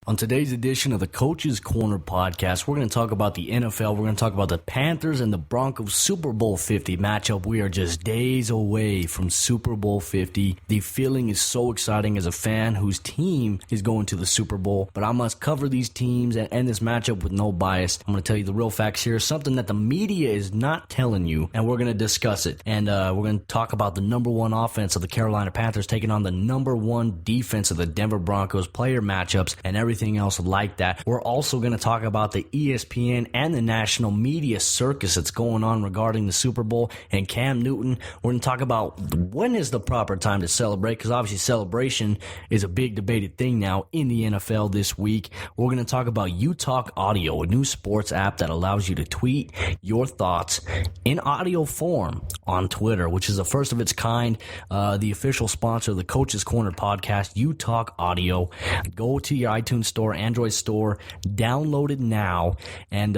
On today's edition of the Coach's Corner podcast, we're going to talk about the NFL. We're going to talk about the Panthers and the Broncos Super Bowl 50 matchup. We are just days away from Super Bowl 50. The feeling is so exciting as a fan whose team is going to the Super Bowl. But I must cover these teams and end this matchup with no bias. I'm going to tell you the real facts here, something that the media is not telling you, and we're going to discuss it. And we're going to talk about the number one offense of the Carolina Panthers taking on the number one defense of the Denver Broncos, player matchups, and everything else like that. We're also going to talk about the ESPN and the national media circus that's going on regarding the Super Bowl and Cam Newton. We're going to talk about when is the proper time to celebrate, because obviously celebration is a big debated thing now in the NFL this week. We're going to talk about UTalk Audio, a new sports app that allows you to tweet your thoughts in audio form on Twitter, which is the first of its kind. The official sponsor of the Coach's Corner podcast, UTalk Audio. Go to your iTunes store, Android store, download it now, and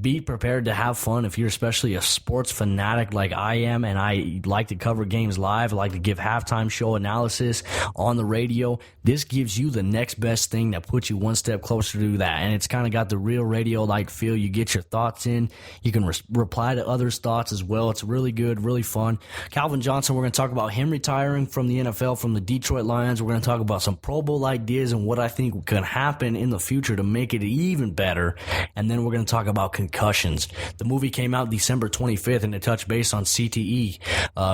be prepared to have fun if you're especially a sports fanatic like I am, and I like to cover games live. I like to give halftime show analysis on the radio. This gives you the next best thing that puts you one step closer to that, and it's kind of got the real radio-like feel. You get your thoughts in. You can reply to others' thoughts as well. It's really good, really fun. Calvin Johnson, we're going to talk about him retiring from the NFL, from the Detroit Lions. We're going to talk about some Pro Bowl ideas and what I think could happen in the future to make it even better. And then we're going to talk about concussions. The movie came out December 25th, and it touched base on CTE,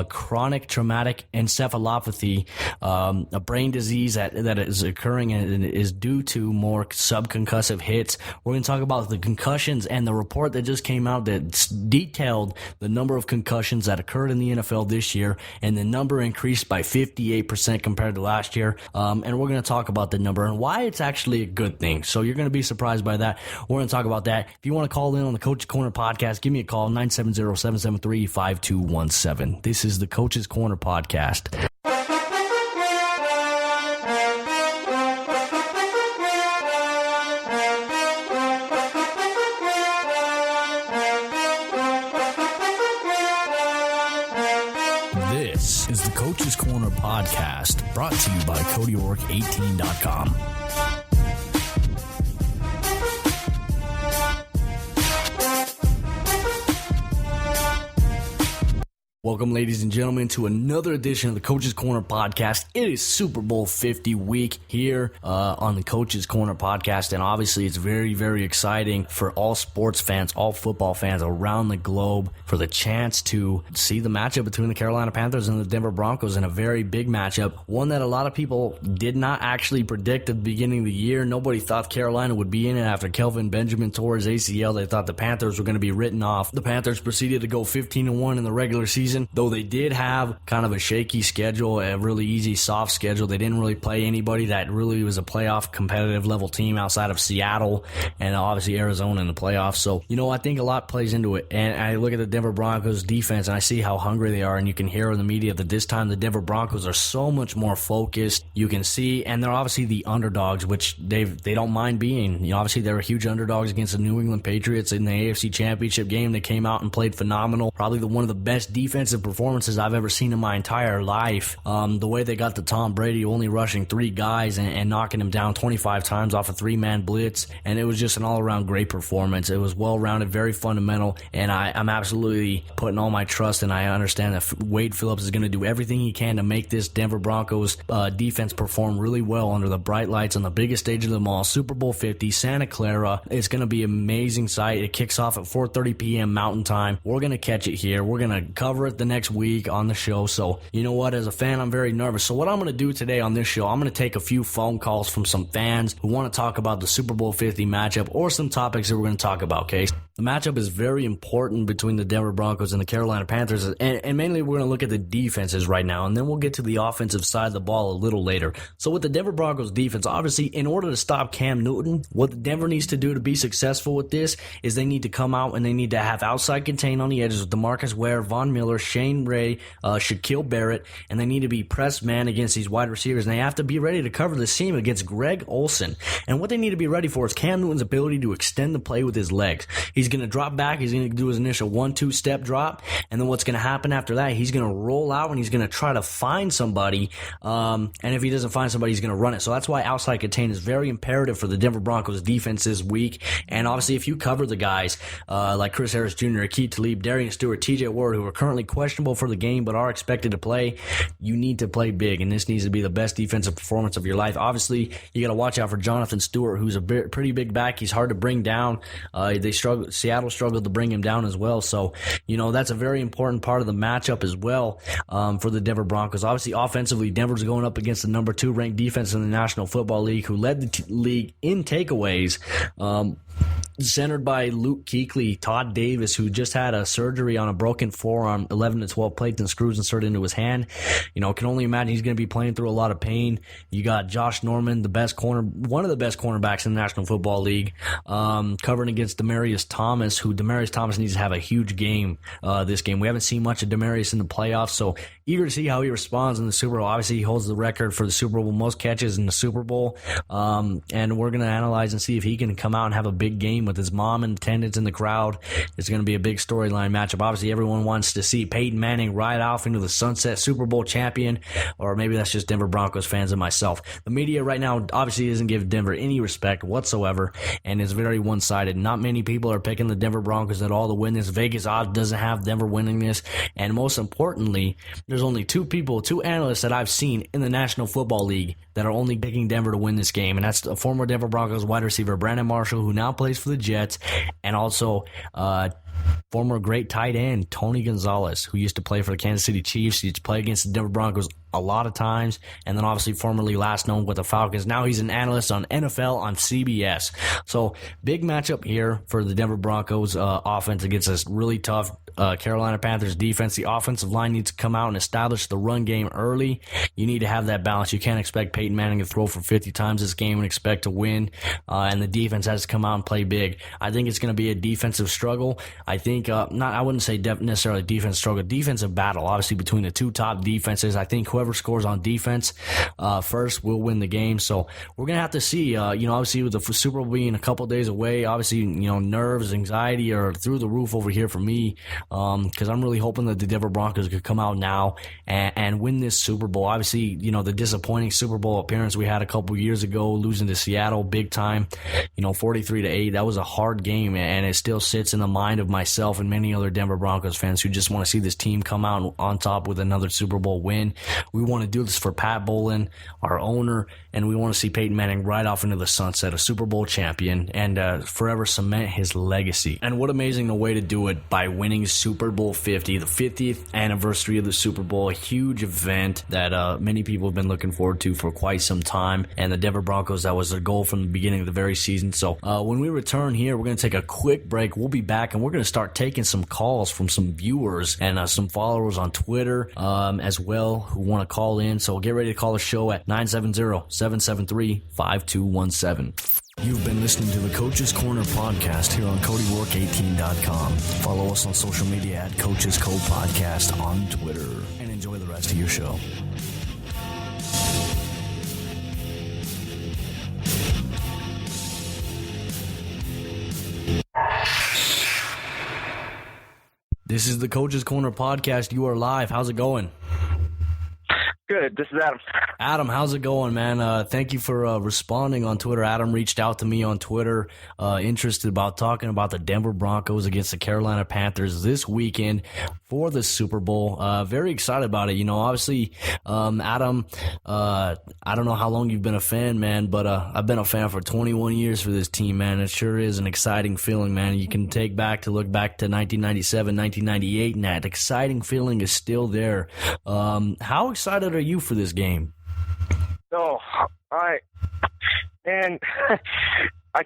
chronic traumatic encephalopathy, a brain disease that is occurring and is due to more subconcussive hits. We're going to talk about the concussions and the report that just came out that detailed the number of concussions that occurred in the NFL this year, and the number increased by 58% compared to last year. And we're going to talk about the number and why it's actually a good thing. So you're going to be surprised by that. We're going to talk about that. If you want to call in on the Coach's Corner podcast, give me a call, 970-773-5217. This is the Coach's Corner podcast. This is the Coach's Corner podcast, brought to you by CodyOrk18.com. Welcome, ladies and gentlemen, to another edition of the Coach's Corner podcast. It is Super Bowl 50 week here on the Coach's Corner podcast, and obviously it's very, very exciting for all sports fans, all football fans around the globe, for the chance to see the matchup between the Carolina Panthers and the Denver Broncos in a very big matchup, one that a lot of people did not actually predict at the beginning of the year. Nobody thought Carolina would be in it after Kelvin Benjamin tore his ACL. They thought the Panthers were going to be written off. The Panthers proceeded to go 15-1 in the regular season, though they did have kind of a shaky schedule, a really easy, soft schedule. They didn't really play anybody that really was a playoff competitive level team outside of Seattle and obviously Arizona in the playoffs. So, I think a lot plays into it. And I look at the Denver Broncos defense and I see how hungry they are, and you can hear in the media that this time the Denver Broncos are so much more focused. You can see, and they're obviously the underdogs, which they don't mind being. Obviously they were huge underdogs against the New England Patriots in the AFC Championship game. They came out and played phenomenal. Probably one of the best defensive performances I've ever seen in my entire life. The way they got to Tom Brady only rushing 3 guys and knocking him down 25 times off a 3-man blitz, and it was just an all-around great performance. It was well-rounded, very fundamental, and I'm absolutely putting all my trust, and I understand that Wade Phillips is going to do everything he can to make this Denver Broncos defense perform really well under the bright lights on the biggest stage of them all, Super Bowl 50, Santa Clara. It's going to be an amazing sight. It kicks off at 4:30 p.m. Mountain Time. We're going to catch it here. We're going to cover it the next week on the show. So, you know what? As a fan, I'm very nervous. So what I'm going to do today on this show, I'm going to take a few phone calls from some fans who want to talk about the Super Bowl 50 matchup or some topics that we're going to talk about, okay? The matchup is very important between the Denver Broncos and the Carolina Panthers, and mainly we're going to look at the defenses right now, and then we'll get to the offensive side of the ball a little later. So with the Denver Broncos defense, obviously, in order to stop Cam Newton, what Denver needs to do to be successful with this is they need to come out and they need to have outside contain on the edges with DeMarcus Ware, Von Miller, Shane Ray, Shaquille Barrett, and they need to be press man against these wide receivers, and they have to be ready to cover the seam against Greg Olsen. And what they need to be ready for is Cam Newton's ability to extend the play with his legs. He's going to drop back, he's going to do his initial 1-2 step drop, and then what's going to happen after that, he's going to roll out and he's going to try to find somebody, and if he doesn't find somebody, he's going to run it. So that's why outside contain is very imperative for the Denver Broncos defense this week. And obviously, if you cover the guys like Chris Harris Jr., Akeem Talib, Darian Stewart, TJ Ward, who are currently questionable for the game but are expected to play, you need to play big, and this needs to be the best defensive performance of your life. Obviously, you got to watch out for Jonathan Stewart, who's a pretty big back. He's hard to bring down. Seattle struggled to bring him down as well. So, that's a very important part of the matchup as well for the Denver Broncos. Obviously, offensively, Denver's going up against the number 2 ranked defense in the National Football League, who led the league in takeaways. Centered by Luke Kuechly, Todd Davis, who just had a surgery on a broken forearm, 11 to 12 plates and screws inserted into his hand. Can only imagine he's going to be playing through a lot of pain. You got Josh Norman, one of the best cornerbacks in the National Football League, covering against Demaryius Thomas, who Demaryius Thomas needs to have a huge game this game. We haven't seen much of Demaryius in the playoffs, so eager to see how he responds in the Super Bowl. Obviously, he holds the record for the Super Bowl most catches in the Super Bowl, and we're going to analyze and see if he can come out and have a big game with his mom in attendance in the crowd. It's going to be a big storyline matchup. Obviously, everyone wants to see Peyton Manning ride off into the sunset, Super Bowl champion, or maybe that's just Denver Broncos fans and myself. The media right now obviously doesn't give Denver any respect whatsoever, and it's very one-sided. Not many people are picking the Denver Broncos at all to win this. Vegas odds doesn't have Denver winning this, and most importantly, there's only two analysts that I've seen in the National Football League that are only picking Denver to win this game, and that's a former Denver Broncos wide receiver Brandon Marshall, who now plays for the Jets, and also former great tight end Tony Gonzalez, who used to play for the Kansas City Chiefs. He used to play against the Denver Broncos a lot of times, and then obviously formerly last known with the Falcons. Now he's an analyst on NFL on CBS. So big matchup here for the Denver Broncos offense against this really tough Carolina Panthers defense. The offensive line needs to come out and establish the run game early. You need to have that balance. You can't expect Peyton Manning to throw for 50 times this game and expect to win, and the defense has to come out and play big. I think it's going to be a defensive struggle. I think I wouldn't say necessarily defense struggle, defensive battle, obviously between the two top defenses. I think whoever scores on defense first will win the game. So we're going to have to see, obviously with the Super Bowl being a couple days away, obviously, nerves, anxiety are through the roof over here for me, because I'm really hoping that the Denver Broncos could come out now and win this Super Bowl. Obviously, the disappointing Super Bowl appearance we had a couple years ago, losing to Seattle big time, 43-8. That was a hard game, and it still sits in the mind of myself and many other Denver Broncos fans who just want to see this team come out on top with another Super Bowl win. We want to do this for Pat Bowlen, our owner, and we want to see Peyton Manning ride off into the sunset, a Super Bowl champion, and forever cement his legacy. And what amazing a way to do it by winning Super Bowl 50, the 50th anniversary of the Super Bowl, a huge event that many people have been looking forward to for quite some time. And the Denver Broncos, that was their goal from the beginning of the very season. So when we return here, we're going to take a quick break. We'll be back, and we're going to start taking some calls from some viewers and some followers on Twitter as well who want to call in. So get ready to call the show at 970-773-5217. You've been listening to the Coach's Corner podcast here on CodyWork18.com. Follow us on social media at Coach's Co Podcast on Twitter, and enjoy the rest of your show. This is the Coach's Corner podcast. You are live. How's it going? Good. This is Adam. Adam, how's it going, man? Thank you for responding on Twitter. Adam reached out to me on Twitter, interested about talking about the Denver Broncos against the Carolina Panthers this weekend for the Super Bowl. Very excited about it. Obviously, Adam, I don't know how long you've been a fan, man, but I've been a fan for 21 years for this team, man. It sure is an exciting feeling, man. You can look back to 1997, 1998, and that exciting feeling is still there. How excited are you for this game? Oh, I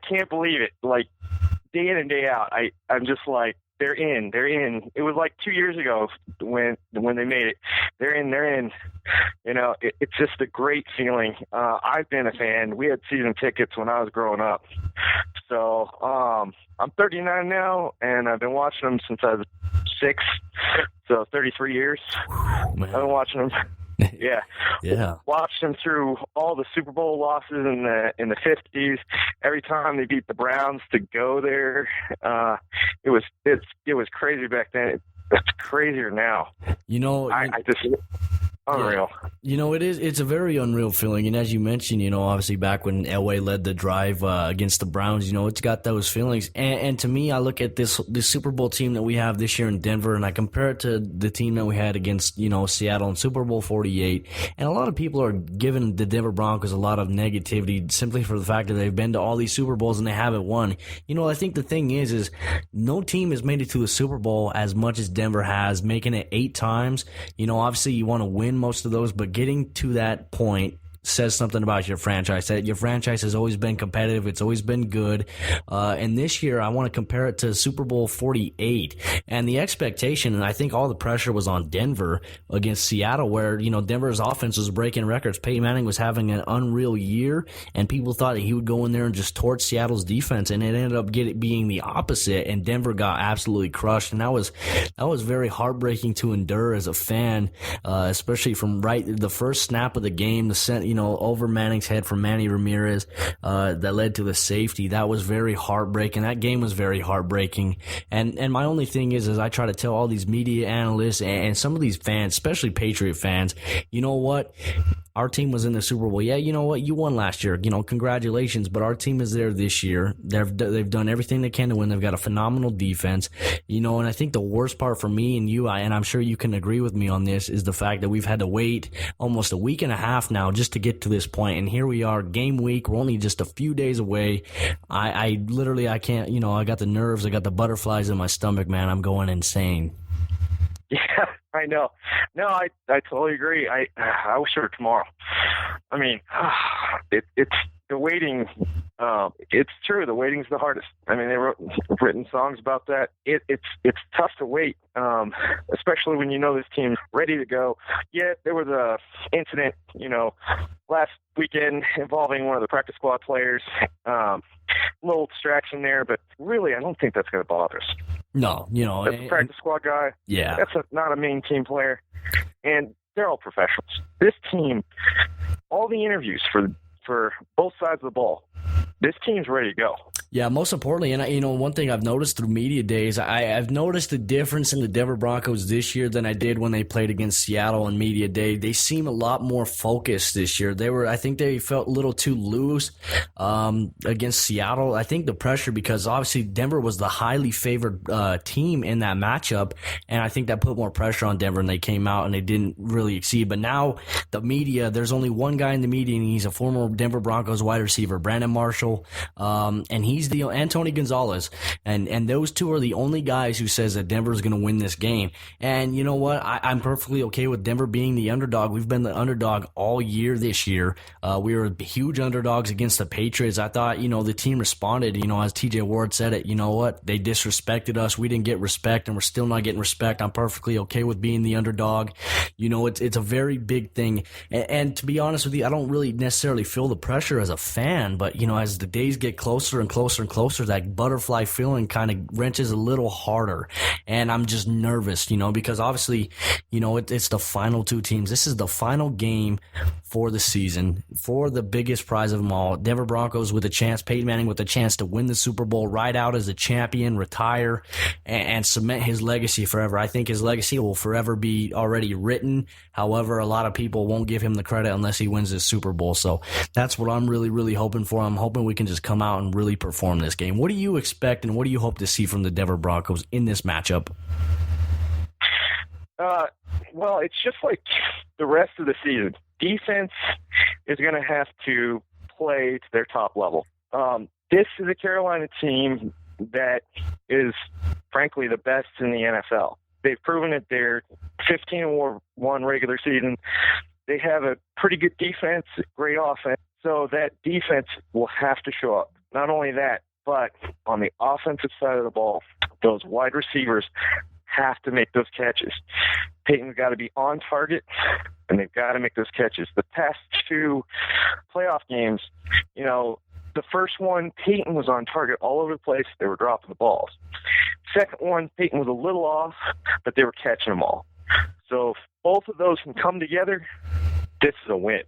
can't believe it. Like, day in and day out, I'm just like, they're in. It was like 2 years ago when they made it. they're in. It's just a great feeling. I've been a fan. We had season tickets when I was growing up. So I'm 39 now, and I've been watching them since I was 6, so 33 years. I've been watching them. Yeah. Watched them through all the Super Bowl losses in the 50s. Every time they beat the Browns to go there, it was crazy back then. It's crazier now. I just unreal. It's a very unreal feeling. And as you mentioned, obviously back when Elway led the drive against the Browns, it's got those feelings. And to me, I look at this Super Bowl team that we have this year in Denver, and I compare it to the team that we had against, Seattle in Super Bowl 48. And a lot of people are giving the Denver Broncos a lot of negativity simply for the fact that they've been to all these Super Bowls and they haven't won. I think the thing is no team has made it to a Super Bowl as much as Denver has, making it 8 times. Obviously you want to win most of those, but getting to that point says something about your franchise. That your franchise has always been competitive. It's always been good. And this year, I want to compare it to Super Bowl 48. And the expectation, and I think all the pressure was on Denver against Seattle, where, Denver's offense was breaking records. Peyton Manning was having an unreal year, and people thought that he would go in there and just torch Seattle's defense, and it ended up being the opposite, and Denver got absolutely crushed. And that was very heartbreaking to endure as a fan, especially from the first snap of the game, over Manning's head from Manny Ramirez, that led to the safety. That was very heartbreaking. That game was very heartbreaking. And my only thing is I try to tell all these media analysts and some of these fans, especially Patriot fans, you know what? Our team was in the Super Bowl. Yeah, you know what? You won last year. Congratulations. But our team is there this year. They've done everything they can to win. They've got a phenomenal defense. And I think the worst part for me and you, and I'm sure you can agree with me on this, is the fact that we've had to wait almost a week and a half now just to get to this point. And here we are, game week. We're only just a few days away. I literally, I can't, I got the nerves. I got the butterflies in my stomach, man. I'm going insane. Yeah, I know. No, I totally agree. I wish it were tomorrow. I mean, it's the waiting. It's true. The waiting's the hardest. I mean, they written songs about that. It's tough to wait, especially when this team's ready to go. Yeah, there was a incident, last weekend involving one of the practice squad players. Little distraction there, but really, I don't think that's going to bother us. No, That's a practice squad guy. Yeah. That's not a main team player. And they're all professionals. This team, all the interviews for both sides of the ball, this team's ready to go. Yeah, most importantly, and one thing I've noticed through media days, I've noticed the difference in the Denver Broncos this year than I did when they played against Seattle on media day. They seem a lot more focused this year. I think they felt a little too loose against Seattle. I think the pressure, because obviously Denver was the highly favored team in that matchup, and I think that put more pressure on Denver, and they came out and they didn't really exceed. But now the media, there's only one guy in the media, and he's a former Denver Broncos wide receiver, Brandon Marshall, and he's and Tony Gonzalez, and those two are the only guys who says that Denver is going to win this game. And you know what? I'm perfectly okay with Denver being the underdog. We've been the underdog all year this year. We were huge underdogs against the Patriots. I thought, the team responded, as TJ Ward said it, you know what? They disrespected us. We didn't get respect, and we're still not getting respect. I'm perfectly okay with being the underdog. It's a very big thing. And to be honest with you, I don't really necessarily feel the pressure as a fan, but, as the days get closer and closer and closer, that butterfly feeling kind of wrenches a little harder, and I'm just nervous, because obviously, it's the final 2 teams. This is the final game for the season, for the biggest prize of them all. Denver Broncos with a chance, Peyton Manning with a chance to win the Super Bowl, ride out as a champion, retire, and cement his legacy forever. I think his legacy will forever be already written. However, a lot of people won't give him the credit unless he wins this Super Bowl. So that's what I'm really, really hoping for. I'm hoping we can just come out and really perform this game. What do you expect, and what do you hope to see from the Denver Broncos in this matchup? Well, it's just like the rest of the season. Defense is going to have to play to their top level. This is a Carolina team that is, frankly, the best in the NFL. They've proven it. They're 15-1 regular season. They have a pretty good defense, great offense. So that defense will have to show up. Not only that, but on the offensive side of the ball, those wide receivers have to make those catches. Peyton's got to be on target, and they've got to make those catches. The past two playoff games, the first one, Peyton was on target all over the place. They were dropping the balls. Second one, Peyton was a little off, but they were catching them all. So if both of those can come together, this is a win.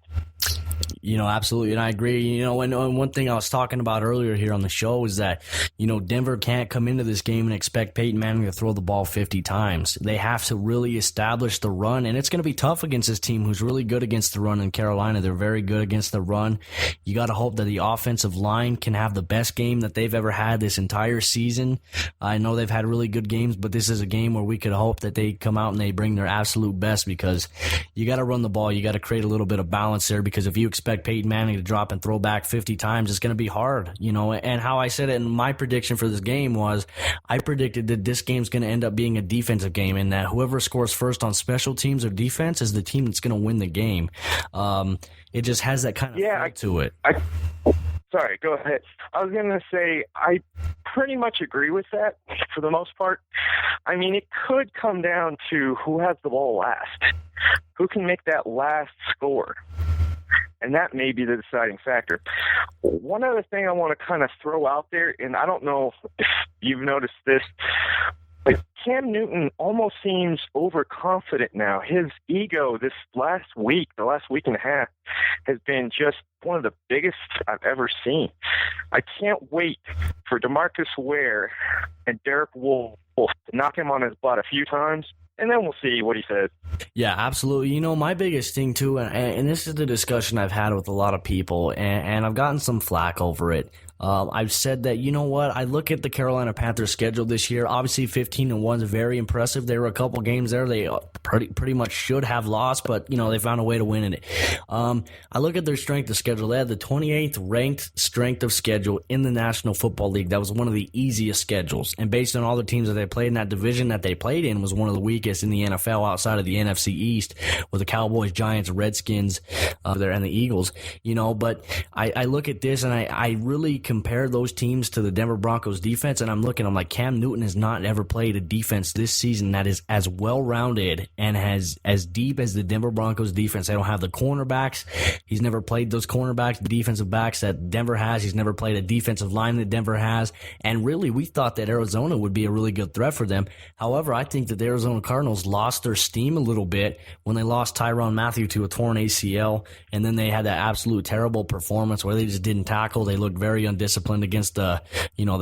Absolutely, and I agree. And one thing I was talking about earlier here on the show is that, Denver can't come into this game and expect Peyton Manning to throw the ball 50 times. They have to really establish the run, and it's going to be tough against this team who's really good against the run in Carolina. They're very good against the run. You got to hope that the offensive line can have the best game that they've ever had this entire season. I know they've had really good games, but this is a game where we could hope that they come out and they bring their absolute best, because you got to run the ball. You got to create a little bit of balance there, because if you expect Peyton Manning to drop and throw back 50 times, it's going to be hard, and how I said it in my prediction for this game was, I predicted that this game's going to end up being a defensive game, and that whoever scores first on special teams or defense is the team that's going to win the game. It just has that kind of feel to it. Sorry, go ahead. I was going to say, I pretty much agree with that for the most part. I mean, it could come down to who has the ball last, who can make that last score. And that may be the deciding factor. One other thing I want to kind of throw out there, and I don't know if you've noticed this, but Cam Newton almost seems overconfident now. His ego the last week and a half, has been just one of the biggest I've ever seen. I can't wait for DeMarcus Ware and Derek Wolfe to knock him on his butt a few times, and then we'll see what he says. Yeah, absolutely. My biggest thing, too, and this is the discussion I've had with a lot of people, and I've gotten some flack over it. I've said that, I look at the Carolina Panthers schedule this year. Obviously, 15-1 is very impressive. There were a couple games there they pretty much should have lost, but, they found a way to win in it. I look at their strength of schedule. They had the 28th ranked strength of schedule in the National Football League. That was one of the easiest schedules. And based on all the teams that they played in that division that they played in, was one of the weakest in the NFL outside of the NFC East, with the Cowboys, Giants, Redskins there, and the Eagles. But I look at this, and I really compare those teams to the Denver Broncos defense, and I'm like, Cam Newton has not ever played a defense this season that is as well-rounded and as deep as the Denver Broncos defense. They don't have the cornerbacks. He's never played those cornerbacks, the defensive backs that Denver has. He's never played a defensive line that Denver has, and really, we thought that Arizona would be a really good threat for them. However, I think that the Arizona Cardinals lost their steam a little bit when they lost Tyrann Mathieu to a torn ACL, and then they had that absolute terrible performance where they just didn't tackle. They looked very undisciplined against the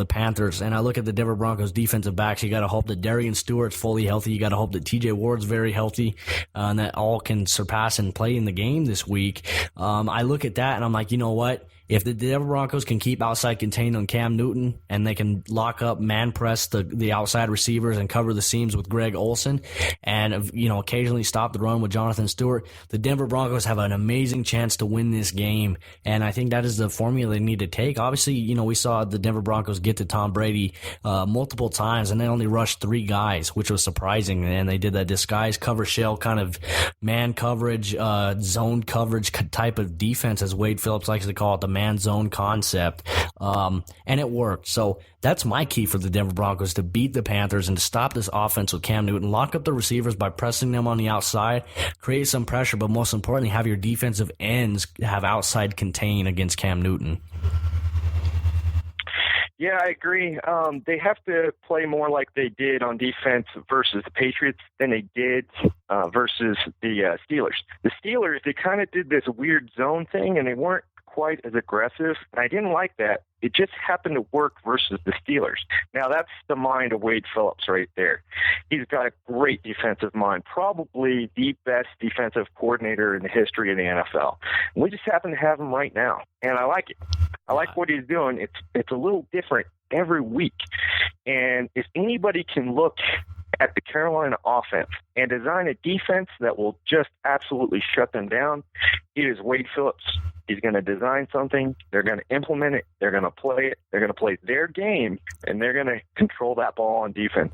Panthers. And I look at the Denver Broncos defensive backs. You got to hope that Darian Stewart's fully healthy. You got to hope that TJ Ward's very healthy, and that all can surpass and play in the game this week. I look at that and I'm like, you know what? If the Denver Broncos can keep outside contained on Cam Newton, and they can lock up, man press the outside receivers and cover the seams with Greg Olsen, and occasionally stop the run with Jonathan Stewart, the Denver Broncos have an amazing chance to win this game. And I think that is the formula they need to take. Obviously, we saw the Denver Broncos get to Tom Brady multiple times, and they only rushed 3 guys, which was surprising. And they did that disguise cover shell kind of man coverage, zone coverage type of defense, as Wade Phillips likes to call it, the man zone concept, and it worked. So that's my key for the Denver Broncos, to beat the Panthers and to stop this offense with Cam Newton. Lock up the receivers by pressing them on the outside, create some pressure, but most importantly, have your defensive ends have outside contain against Cam Newton. Yeah, I agree. They have to play more like they did on defense versus the Patriots than they did versus the Steelers. The Steelers, they kind of did this weird zone thing, and they weren't quite as aggressive, and I didn't like that. It just happened to work versus the Steelers. Now, that's the mind of Wade Phillips right there. He's got a great defensive mind, probably the best defensive coordinator in the history of the NFL. And we just happen to have him right now, and I like it. I like what he's doing. It's a little different every week, and if anybody can look at the Carolina offense and design a defense that will just absolutely shut them down, it is Wade Phillips. He's going to design something, they're going to implement it, they're going to play it, they're going to play their game, and they're going to control that ball on defense.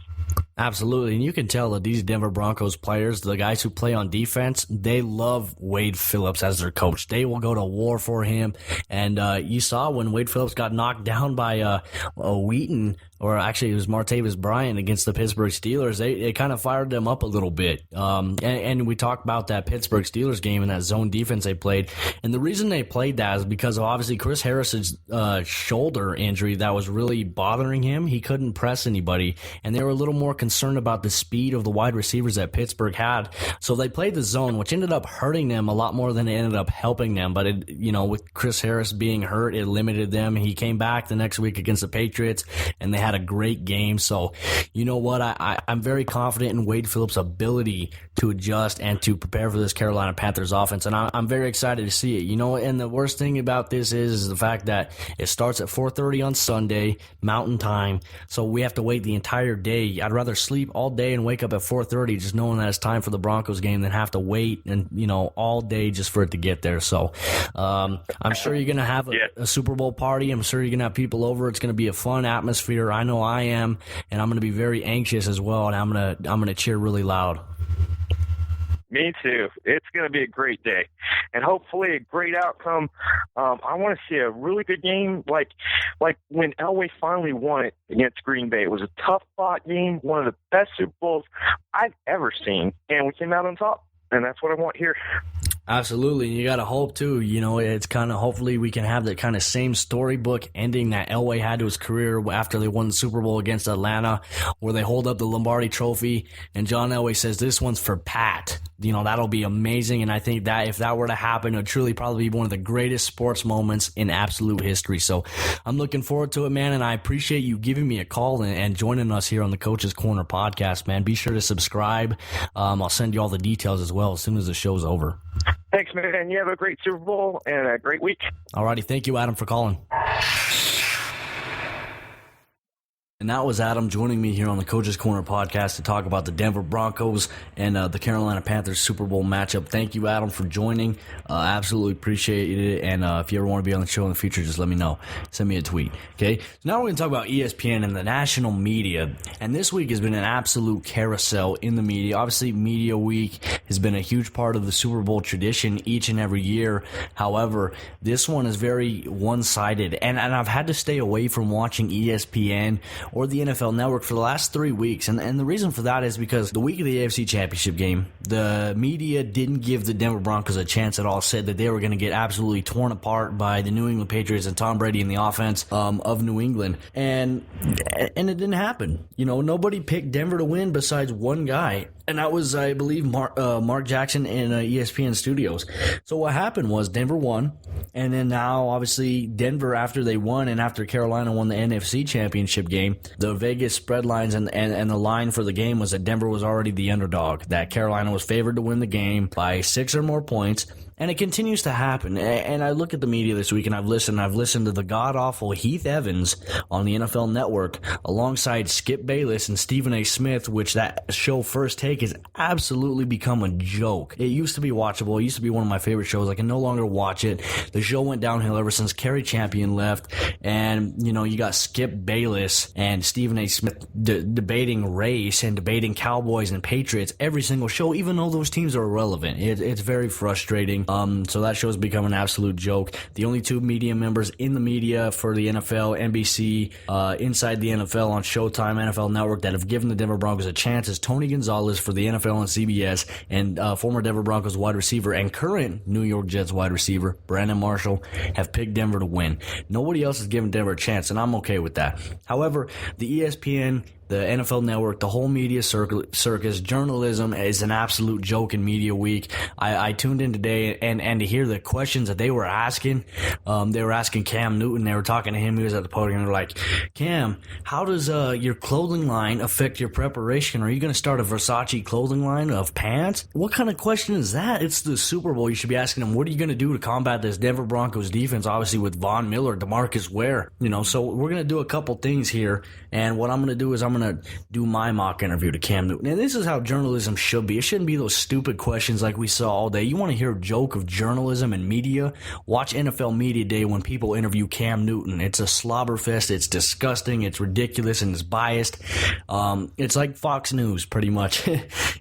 Absolutely, and you can tell that these Denver Broncos players, the guys who play on defense, they love Wade Phillips as their coach. They will go to war for him, and you saw when Wade Phillips got knocked down by Wheaton, or actually it was Martavis Bryant against the Pittsburgh Steelers, they kind of fired them up a little bit. And we talked about that Pittsburgh Steelers game and that zone defense they played, and the reason they played that is because of obviously Chris Harris's shoulder injury that was really bothering him. He couldn't press anybody, and they were a little more concerned about the speed of the wide receivers that Pittsburgh had. So they played the zone, which ended up hurting them a lot more than it ended up helping them. But with Chris Harris being hurt, it limited them. He came back the next week against the Patriots, and they had a great game. So you know what? I'm very confident in Wade Phillips' ability to adjust and to prepare for this Carolina Panthers offense, and I'm very excited to see it. And the worst thing about this is the fact that it starts at 4:30 on Sunday Mountain Time, so we have to wait the entire day. I'd rather sleep all day and wake up at 4:30 just knowing that it's time for the Broncos game than have to wait and all day just for it to get there. So I'm sure you're gonna have a Super Bowl party. I'm sure you're gonna have people over. It's gonna be a fun atmosphere. I know I am, and I'm gonna be very anxious as well, and I'm gonna cheer really loud. Me too. It's going to be a great day, and hopefully a great outcome. I want to see a really good game, like when Elway finally won it against Green Bay. It was a tough-fought game, one of the best Super Bowls I've ever seen, and we came out on top, and that's what I want here. Absolutely, and you got to hope too. It's kind of hopefully we can have that kind of same storybook ending that Elway had to his career after they won the Super Bowl against Atlanta, where they hold up the Lombardi Trophy and John Elway says, "This one's for Pat." That'll be amazing, and I think that if that were to happen, it would truly probably be one of the greatest sports moments in absolute history. So I'm looking forward to it, man, and I appreciate you giving me a call and joining us here on the Coach's Corner podcast, man. Be sure to subscribe. I'll send you all the details as well as soon as the show's over. Thanks, man. You have a great Super Bowl and a great week. All righty. Thank you, Adam, for calling. And that was Adam joining me here on the Coach's Corner podcast to talk about the Denver Broncos and the Carolina Panthers Super Bowl matchup. Thank you, Adam, for joining. Absolutely appreciate it. And if you ever want to be on the show in the future, just let me know. Send me a tweet. Okay? So now we're going to talk about ESPN and the national media. And this week has been an absolute carousel in the media. Obviously, Media Week has been a huge part of the Super Bowl tradition each and every year. However, this one is very one-sided. And I've had to stay away from watching ESPN or the NFL Network for the last 3 weeks. And the reason for that is because the week of the AFC Championship game, the media didn't give the Denver Broncos a chance at all, said that they were going to get absolutely torn apart by the New England Patriots and Tom Brady and the offense of New England. And it didn't happen. Nobody picked Denver to win besides one guy. And that was, I believe, Mark Jackson in ESPN Studios. So what happened was Denver won, and then now, obviously, Denver, after they won and after Carolina won the NFC Championship game, the Vegas spread lines and the line for the game was that Denver was already the underdog, that Carolina was favored to win the game by 6 or more points. And it continues to happen. And I look at the media this week, and I've listened to the god-awful Heath Evans on the NFL Network alongside Skip Bayless and Stephen A. Smith, which that show First Take has absolutely become a joke. It used to be watchable. It used to be one of my favorite shows. I can no longer watch it. The show went downhill ever since Kerry Champion left. And, you got Skip Bayless and Stephen A. Smith debating race and debating Cowboys and Patriots every single show, even though those teams are irrelevant. It's very frustrating. So that show's become an absolute joke. The only two media members in the media for the NFL, NBC, Inside the NFL on Showtime, NFL Network, that have given the Denver Broncos a chance is Tony Gonzalez for the NFL on CBS and former Denver Broncos wide receiver and current New York Jets wide receiver Brandon Marshall have picked Denver to win. Nobody else has given Denver a chance, and I'm okay with that. However, the ESPN, the NFL Network, the whole media circus, journalism is an absolute joke in Media Week. I tuned in today and to hear the questions that they were asking. They were asking Cam Newton. They were talking to him. He was at the podium. They were like, Cam, how does your clothing line affect your preparation? Are you going to start a Versace clothing line of pants? What kind of question is that? It's the Super Bowl. You should be asking them, what are you going to do to combat this Denver Broncos defense, obviously with Von Miller, DeMarcus Ware? So we're going to do a couple things here. And what I'm going to do is I'm I'm going to do my mock interview to Cam Newton. And this is how journalism should be. It shouldn't be those stupid questions like we saw all day. You want to hear a joke of journalism and media? Watch NFL Media Day when people interview Cam Newton. It's a slobber fest. It's disgusting. It's ridiculous, and it's biased. It's like Fox News, pretty much,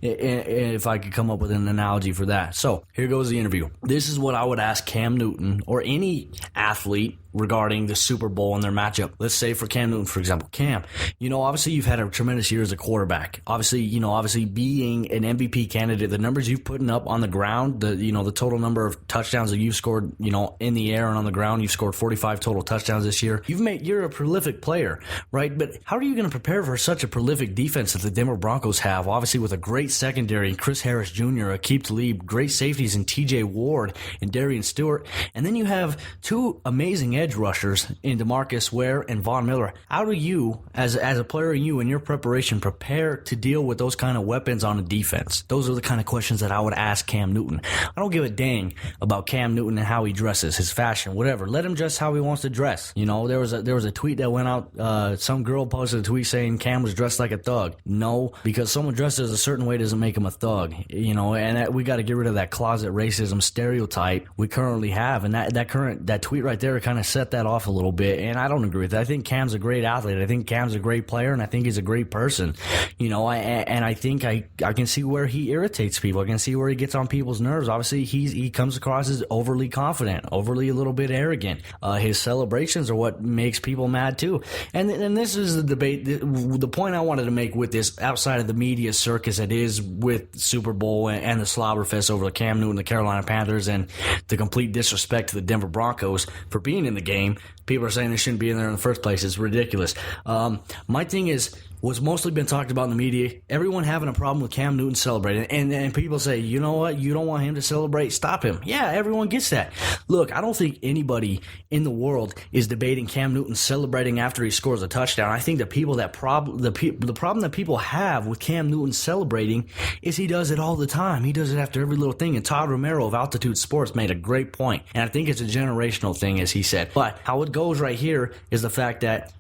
if I could come up with an analogy for that. So here goes the interview. This is what I would ask Cam Newton or any athlete regarding the Super Bowl and their matchup. Let's say for Cam Newton, for example. Cam, obviously you've had a tremendous year as a quarterback. Obviously being an MVP candidate, the numbers you've put up on the ground, the total number of touchdowns that you've scored, in the air and on the ground, you've scored 45 total touchdowns this year. You're a prolific player, right? But how are you going to prepare for such a prolific defense that the Denver Broncos have? Obviously with a great secondary, Chris Harris Jr., Aqib Talib, great safeties in TJ Ward and Darian Stewart. And then you have two amazing edge rushers in DeMarcus Ware and Von Miller. How do you, as a player, you in your preparation, prepare to deal with those kind of weapons on a defense? Those are the kind of questions that I would ask Cam Newton. I don't give a dang about Cam Newton and how he dresses, his fashion, whatever. Let him dress how he wants to dress. There was a tweet that went out. Some girl posted a tweet saying Cam was dressed like a thug. No, because someone dresses a certain way doesn't make him a thug. And we got to get rid of that closet racism stereotype we currently have. And that tweet right there kind of set that off a little bit, and I don't agree with that. I think Cam's a great athlete. I think Cam's a great player, and I think he's a great person. I think I can see where he irritates people. I can see where he gets on people's nerves. Obviously, he comes across as overly confident, overly a little bit arrogant. His celebrations are what makes people mad too. And this is the debate. The point I wanted to make with this, outside of the media circus that is with Super Bowl and the slobberfest over the Cam Newton, the Carolina Panthers, and the complete disrespect to the Denver Broncos for being in the game. People are saying they shouldn't be in there in the first place. It's ridiculous. My thing is, what's mostly been talked about in the media, everyone having a problem with Cam Newton celebrating. And people say, you know what, you don't want him to celebrate? Stop him. Yeah, everyone gets that. Look, I don't think anybody in the world is debating Cam Newton celebrating after he scores a touchdown. I think the problem that people have with Cam Newton celebrating is he does it all the time. He does it after every little thing. And Todd Romero of Altitude Sports made a great point. And I think it's a generational thing, as he said. But how it goes right here is the fact that,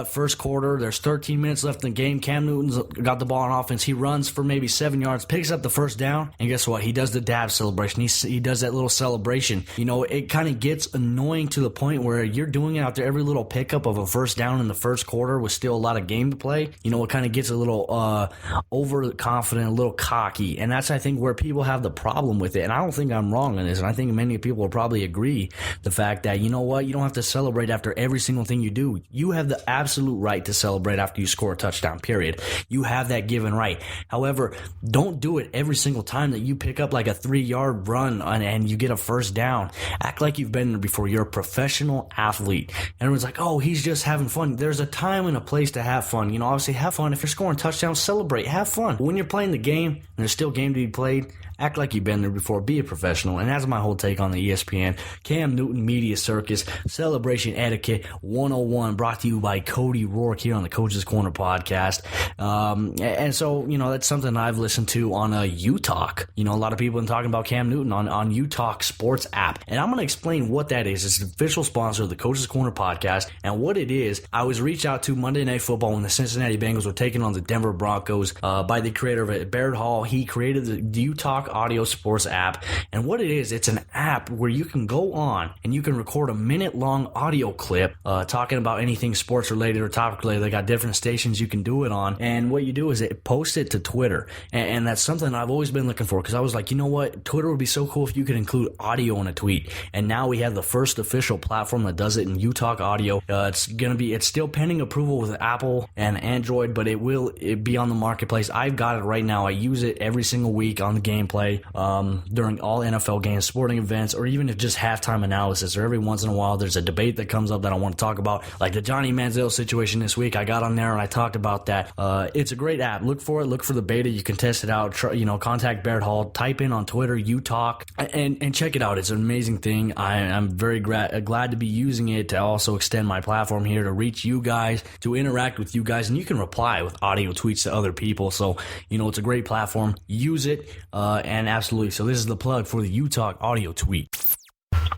first quarter, there's 13 minutes left in the game. Cam Newton's got the ball on offense. He runs for maybe 7 yards, picks up the first down, and guess what? He does the dab celebration. He does that little celebration. It kind of gets annoying to the point where you're doing it after every little pickup of a first down in the first quarter with still a lot of game to play. It kind of gets a little overconfident, a little cocky, and that's, I think, where people have the problem with it. And I don't think I'm wrong on this, and I think many people will probably agree the fact that, you don't have to celebrate after every single thing you do. You have the absolute right to celebrate after you score a touchdown, period. You have that given right. However, don't do it every single time that you pick up like a 3-yard run and you get a first down. Act like you've been there before. You're a professional athlete. Everyone's like, oh, he's just having fun. There's a time and a place to have fun. Obviously have fun. If you're scoring touchdowns, celebrate, have fun. But when you're playing the game and there's still game to be played, act like you've been there before. Be a professional. And that's my whole take on the ESPN Cam Newton Media Circus Celebration Etiquette 101, brought to you by Cody Rourke here on the Coach's Corner podcast. And so, that's something I've listened to on UTalk. A lot of people have been talking about Cam Newton on UTalk Sports app. And I'm going to explain what that is. It's the official sponsor of the Coach's Corner podcast. And what it is, I was reached out to Monday Night Football when the Cincinnati Bengals were taking on the Denver Broncos by the creator of it, Baird Hall. He created the UTalk Audio Sports app, and what it is, it's an app where you can go on and you can record a minute-long audio clip talking about anything sports related or topic related. They got different stations you can do it on, and what you do is it posts it to Twitter, and that's something I've always been looking for, because I was like, Twitter would be so cool if you could include audio in a tweet, and now we have the first official platform that does it in UTalk Audio. It's still pending approval with Apple and Android, but it will be on the marketplace. I've got it right now. I use it every single week on the gameplay during all NFL games, sporting events, or even if just halftime analysis, or every once in a while there's a debate that comes up that I want to talk about, like the Johnny Manziel situation this week. I got on there and I talked about that. It's a great app. Look for it. Look for the beta. You can test it out. Contact Baird Hall. Type in on Twitter, UTalk, and check it out. It's an amazing thing. I'm very glad to be using it to also extend my platform here to reach you guys, to interact with you guys, and you can reply with audio tweets to other people. So, it's a great platform. Use it. And absolutely. So this is the plug for the UTalk audio tweet.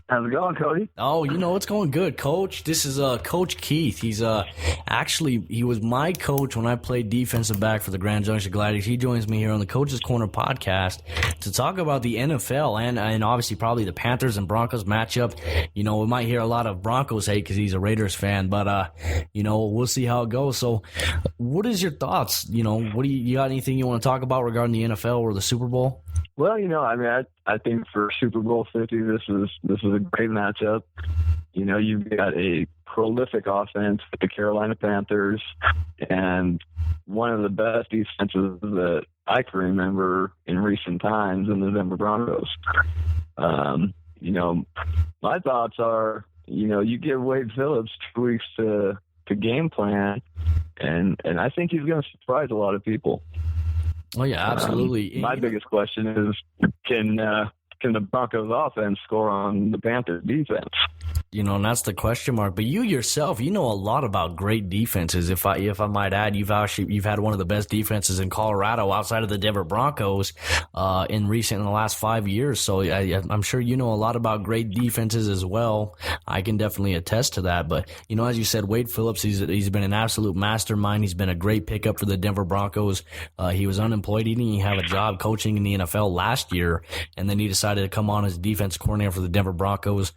How's it going, Cody? Oh, it's going good, Coach. This is Coach Keith. He's actually he was my coach when I played defensive back for the Grand Junction Gladiators. He joins me here on the Coach's Corner podcast to talk about the NFL and obviously probably the Panthers and Broncos matchup. We might hear a lot of Broncos hate because he's a Raiders fan, but we'll see how it goes. So, what is your thoughts? What do you got? Anything you want to talk about regarding the NFL or the Super Bowl? Well, I think for Super Bowl 50, this is a great matchup. You've got a prolific offense with the Carolina Panthers and one of the best defenses that I can remember in recent times in the Denver Broncos. My thoughts are, you give Wade Phillips 2 weeks to game plan, and I think he's going to surprise a lot of people. Oh yeah, absolutely. My biggest question is, can the Broncos offense score on the Panthers defense? And that's the question mark. But you yourself, you know a lot about great defenses. If I might add, you've had one of the best defenses in Colorado outside of the Denver Broncos in the last 5 years. So I'm sure you know a lot about great defenses as well. I can definitely attest to that. But as you said, Wade Phillips, he's been an absolute mastermind. He's been a great pickup for the Denver Broncos. He was unemployed. He didn't even have a job coaching in the NFL last year, and then he decided to come on as defense coordinator for the Denver Broncos.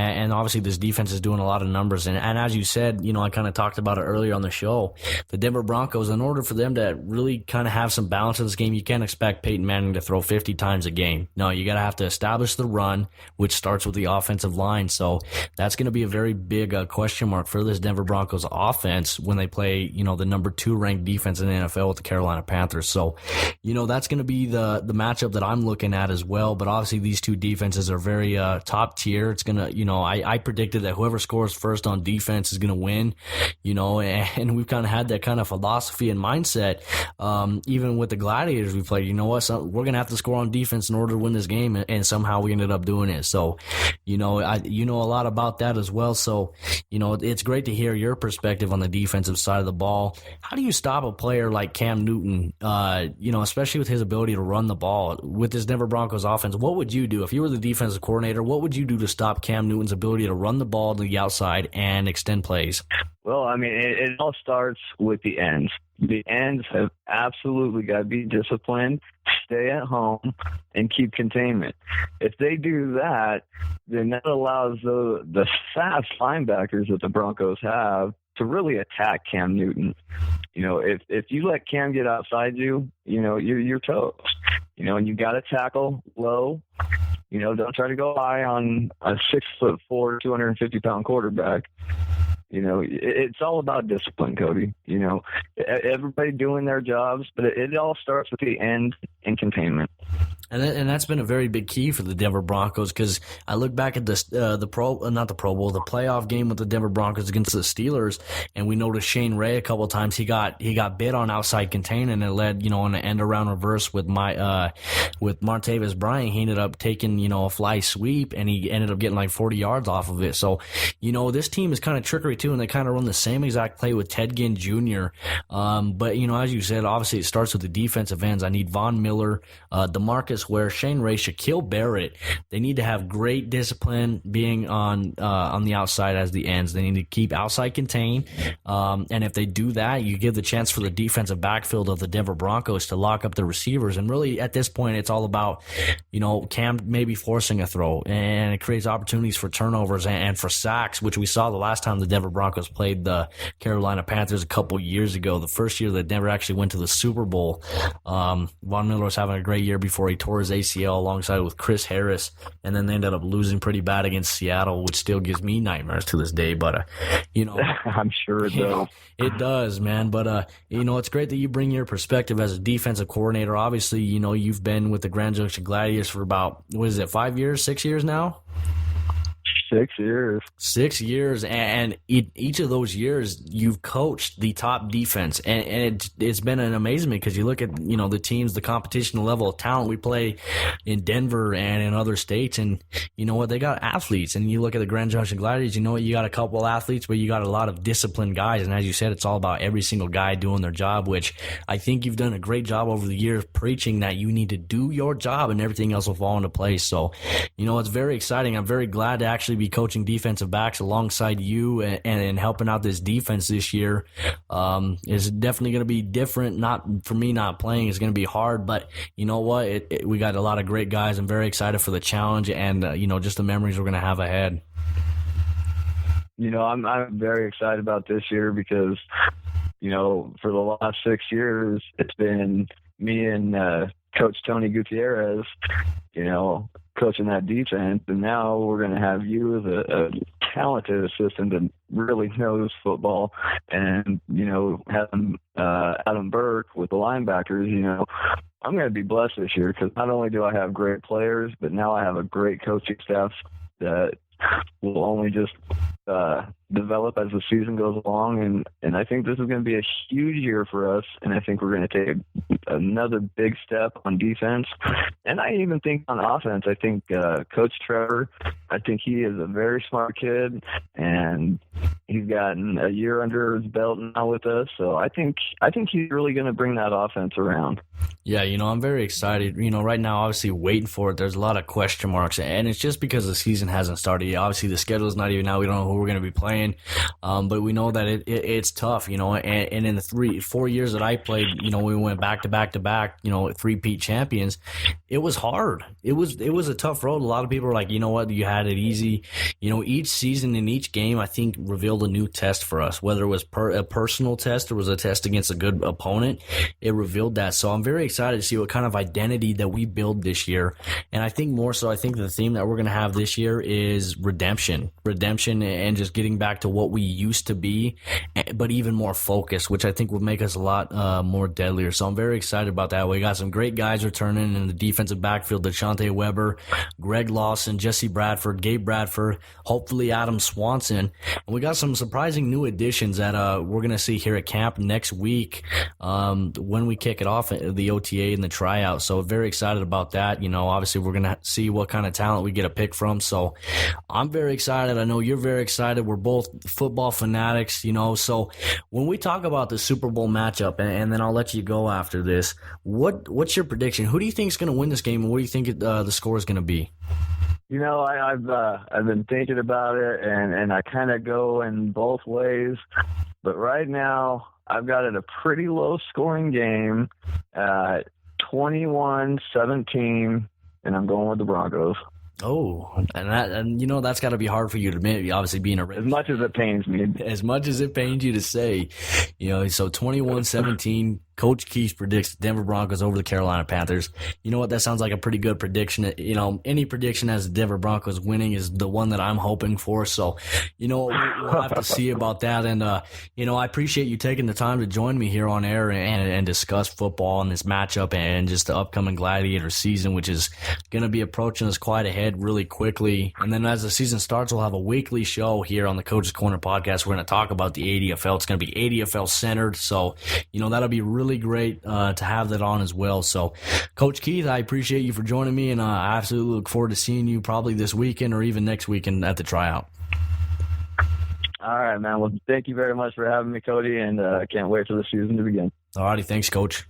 And obviously this defense is doing a lot of numbers. And as you said, I kind of talked about it earlier on the show, the Denver Broncos, in order for them to really kind of have some balance in this game, you can't expect Peyton Manning to throw 50 times a game. No, you got to have to establish the run, which starts with the offensive line. So that's going to be a very big question mark for this Denver Broncos offense when they play, the number 2 ranked defense in the NFL with the Carolina Panthers. So, that's going to be the matchup that I'm looking at as well. But obviously these two defenses are very top tier. It's going to, I predicted that whoever scores first on defense is going to win, and we've kind of had that kind of philosophy and mindset. Even with the Gladiators we played, we're going to have to score on defense in order to win this game, and somehow we ended up doing it. So, a lot about that as well. So, it's great to hear your perspective on the defensive side of the ball. How do you stop a player like Cam Newton, especially with his ability to run the ball with this Denver Broncos offense? What would you do if you were the defensive coordinator? What would you do to stop Cam Newton's ability to run the ball to the outside and extend plays? Well, it all starts with the ends. The ends have absolutely got to be disciplined, stay at home, and keep containment. If they do that, then that allows the fast linebackers that the Broncos have to really attack Cam Newton. If you let Cam get outside you, you're toast. And you got to tackle low. Don't try to go high on a 6'4", 250-pound quarterback. It's all about discipline, Cody. Everybody doing their jobs, but it all starts with the end and containment. And that's been a very big key for the Denver Broncos, because I look back at the playoff game with the Denver Broncos against the Steelers, and we noticed Shane Ray a couple of times he got bit on outside contain, and it led in an end around reverse with Martavis Bryant. He ended up taking a fly sweep, and he ended up getting like 40 yards off of it. So this team is kind of trickery too, and they kind of run the same exact play with Ted Ginn Jr. But as you said, obviously it starts with the defensive ends. I need Von Miller, DeMarcus Ware, Shane Ray, Shaquille Barrett. They need to have great discipline being on the outside as the ends. They need to keep outside contained, and if they do that, you give the chance for the defensive backfield of the Denver Broncos to lock up the receivers. And really, at this point, it's all about Cam maybe forcing a throw, and it creates opportunities for turnovers and for sacks, which we saw the last time the Denver Broncos played the Carolina Panthers a couple years ago. The first year that Denver actually went to the Super Bowl. Von Miller was having a great year before he tore his ACL alongside with Chris Harris, and then they ended up losing pretty bad against Seattle, which still gives me nightmares to this day. But I'm sure it does. It does, man. But it's great that you bring your perspective as a defensive coordinator. Obviously, you've been with the Grand Junction Gladiators for about 5 years, 6 years now? 6 years. 6 years, and each of those years you've coached the top defense, and it's been an amazement because you look at the teams, the competition, the level of talent we play in Denver and in other states, and you know what, they got athletes, and you look at the Grand Junction Gladiators, you got a couple athletes, but you got a lot of disciplined guys, and as you said, it's all about every single guy doing their job, which I think you've done a great job over the years preaching that you need to do your job and everything else will fall into place. So it's very exciting. I'm very glad to actually be coaching defensive backs alongside you and helping out this defense this year. It's definitely going to be different. Not for me, not playing is going to be hard, but you know what? We got a lot of great guys. I'm very excited for the challenge and just the memories we're going to have ahead. I'm very excited about this year because for the last 6 years it's been me and Coach Tony Gutierrez, coaching that defense, and now we're going to have you as a talented assistant that really knows football, and having Adam Burke with the linebackers. I'm going to be blessed this year because not only do I have great players, but now I have a great coaching staff that will only just develop as the season goes along, and I think this is going to be a huge year for us, and I think we're going to take another big step on defense, and I even think on offense. I think Coach Trevor, I think he is a very smart kid, and he's gotten a year under his belt now with us, so I think he's really going to bring that offense around. Yeah, I'm very excited. Right now, obviously waiting for it. There's a lot of question marks, and it's just because the season hasn't started yet. Obviously, the schedule's not even out. We don't know who we're going to be playing, but we know that it's tough, and in the 4 years that I played, we went back to back to back, three-peat champions. It was hard. It was a tough road. A lot of people are like, you know what, you had it easy. Each season and each game, I think, revealed a new test for us, whether it was a personal test or was a test against a good opponent. It revealed that. So I'm very excited to see what kind of identity that we build this year. And I think more so, I think the theme that we're going to have this year is redemption and just getting back to what we used to be, but even more focused, which I think will make us a lot more deadlier. So I'm very excited about that. We got some great guys returning in the defensive backfield: Deshante Weber, Greg Lawson, Jesse Bradford, Gabe Bradford, hopefully Adam Swanson. And we got some surprising new additions that we're going to see here at camp next week when we kick it off, the OTA and the tryout. So very excited about that. Obviously we're going to see what kind of talent we get a pick from. So I'm very excited. I know you're very excited. We're both football fanatics, so when we talk about the Super Bowl matchup, and then I'll let you go after this, what's your prediction? Who do you think is going to win this game, and what do you think the score is going to be? I've been thinking about it, and I kind of go in both ways, but right now I've got it a pretty low scoring game, 21-17, and I'm going with the Broncos. Oh, and that's got to be hard for you to admit, obviously being a as much as it pains me. As much as it pains you to say, so 21-17, Coach Keith predicts the Denver Broncos over the Carolina Panthers. You know what? That sounds like a pretty good prediction. Any prediction as the Denver Broncos winning is the one that I'm hoping for. So, we'll have to see about that. And, I appreciate you taking the time to join me here on air and discuss football and this matchup and just the upcoming Gladiator season, which is going to be approaching us quite ahead really quickly. And then as the season starts, we'll have a weekly show here on the Coach's Corner podcast. We're going to talk about the ADFL. It's going to be ADFL centered. So, that'll be really great to have that on as well. So, Coach Keith, I appreciate you for joining me, and I absolutely look forward to seeing you probably this weekend or even next weekend at the tryout. All right, man. Well, thank you very much for having me, Cody, and I can't wait for the season to begin. All righty. Thanks, Coach.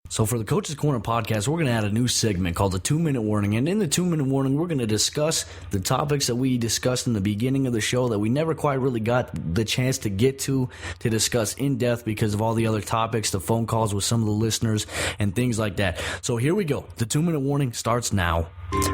So for the Coach's Corner podcast, we're going to add a new segment called the 2-Minute Warning. And in the 2-Minute Warning, we're going to discuss the topics that we discussed in the beginning of the show that we never quite really got the chance to get to discuss in depth because of all the other topics, the phone calls with some of the listeners and things like that. So here we go. The 2-Minute Warning starts now.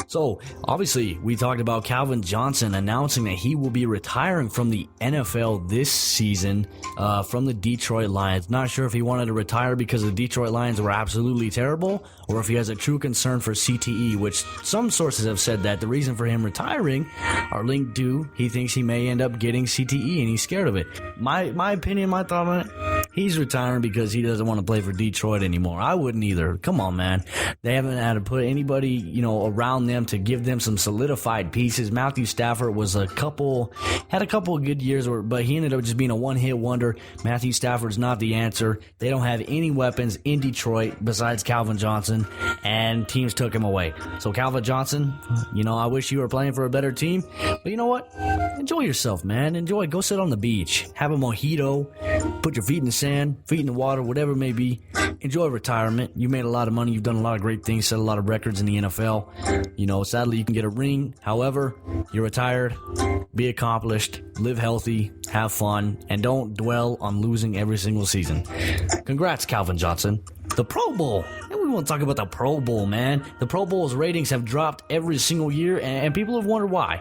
So, obviously, we talked about Calvin Johnson announcing that he will be retiring from the NFL this season from the Detroit Lions. Not sure if he wanted to retire because the Detroit Lions were absolutely terrible or if he has a true concern for CTE, which some sources have said that the reason for him retiring are linked to he thinks he may end up getting CTE and he's scared of it. My opinion, my thought on it, He's retiring because he doesn't want to play for Detroit anymore. I wouldn't either. Come on, man. They haven't had to put anybody, around them to give them some solidified pieces. Matthew Stafford had a couple of good years, but he ended up just being a one-hit wonder. Matthew Stafford's not the answer. They don't have any weapons in Detroit besides Calvin Johnson, and teams took him away. So Calvin Johnson, I wish you were playing for a better team, but you know what? Enjoy yourself, man. Enjoy. Go sit on the beach. Have a mojito. Put your feet in the sand, feet in the water, whatever it may be. Enjoy retirement. You made a lot of money. You've done a lot of great things, set a lot of records in the NFL. Sadly, you can get a ring. However, you're retired. Be accomplished. Live healthy. Have fun. And don't dwell on losing every single season. Congrats, Calvin Johnson. The Pro Bowl. And we want to talk about the Pro Bowl, man. The Pro Bowl's ratings have dropped every single year, and people have wondered why.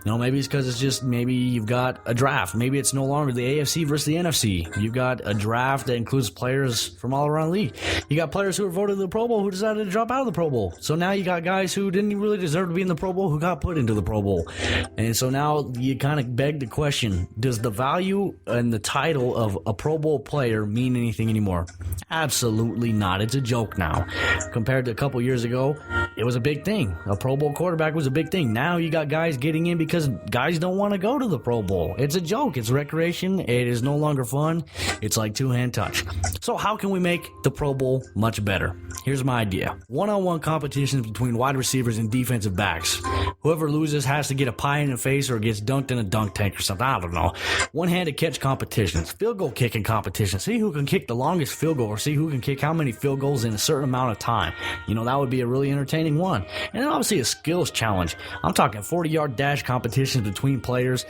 Maybe it's because maybe you've got a draft. Maybe it's no longer the AFC versus the NFC. You've got a draft that includes players from all around the league. You got players who were voted to the Pro Bowl who decided to drop out of the Pro Bowl. So now you got guys who didn't really deserve to be in the Pro Bowl who got put into the Pro Bowl. And so now you kind of beg the question, does the value and the title of a Pro Bowl player mean anything anymore? Absolutely not. It's a joke now. Compared to a couple years ago, it was a big thing. A Pro Bowl quarterback was a big thing. Now you got guys getting in because guys don't want to go to the Pro Bowl. It's a joke. It's recreation. It is no longer fun. It's like two-hand touch. So how can we make the Pro Bowl much better? Here's my idea. One-on-one competitions between wide receivers and defensive backs. Whoever loses has to get a pie in the face or gets dunked in a dunk tank or something. I don't know. One-handed catch competitions. Field goal kicking competitions. See who can kick the longest field goal or see who can kick how many field goals in a certain amount of time. That would be a really entertaining one. And then obviously a skills challenge. I'm talking 40-yard dash competitions between players,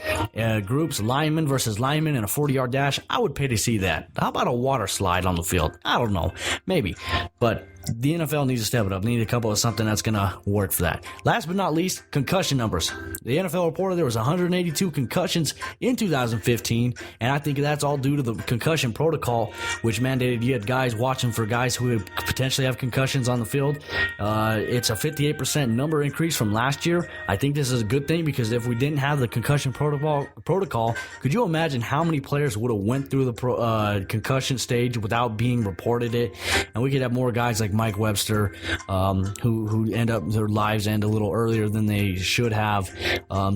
groups, linemen versus linemen in a 40-yard dash. I would pay to see that. How about a water slide on the field? I don't know. Maybe. But the NFL needs to step it up. They need a couple of something that's going to work for that. Last but not least, concussion numbers. The NFL reported there was 182 concussions in 2015, and I think that's all due to the concussion protocol, which mandated you had guys watching for guys who would potentially have concussions on the field. It's a 58% number increase from last year. I think this is a good thing because if we didn't have the concussion protocol, could you imagine how many players would have went through the concussion stage without being reported it? And we could have more guys like Mike Webster, who end up their lives end a little earlier than they should have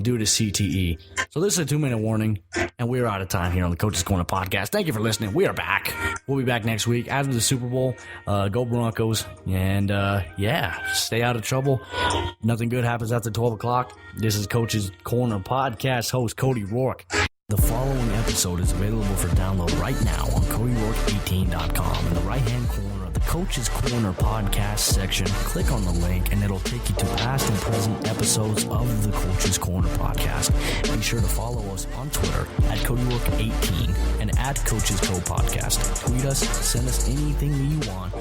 due to CTE. So this is a 2-minute warning, and we're out of time here on the Coach's Corner podcast. Thank you for listening. We are back. We'll be back next week after the Super Bowl. Go Broncos, and stay out of trouble. Nothing good happens after 12 o'clock. This is Coach's Corner podcast host Cody Rourke. The following episode is available for download right now on CodyRourke18.com. In the right-hand corner of the Coach's Corner podcast section, click on the link and it'll take you to past and present episodes of the Coach's Corner podcast. Be sure to follow us on Twitter at CodyRourke18 and at Coach's Co Podcast. Tweet us, send us anything that you want,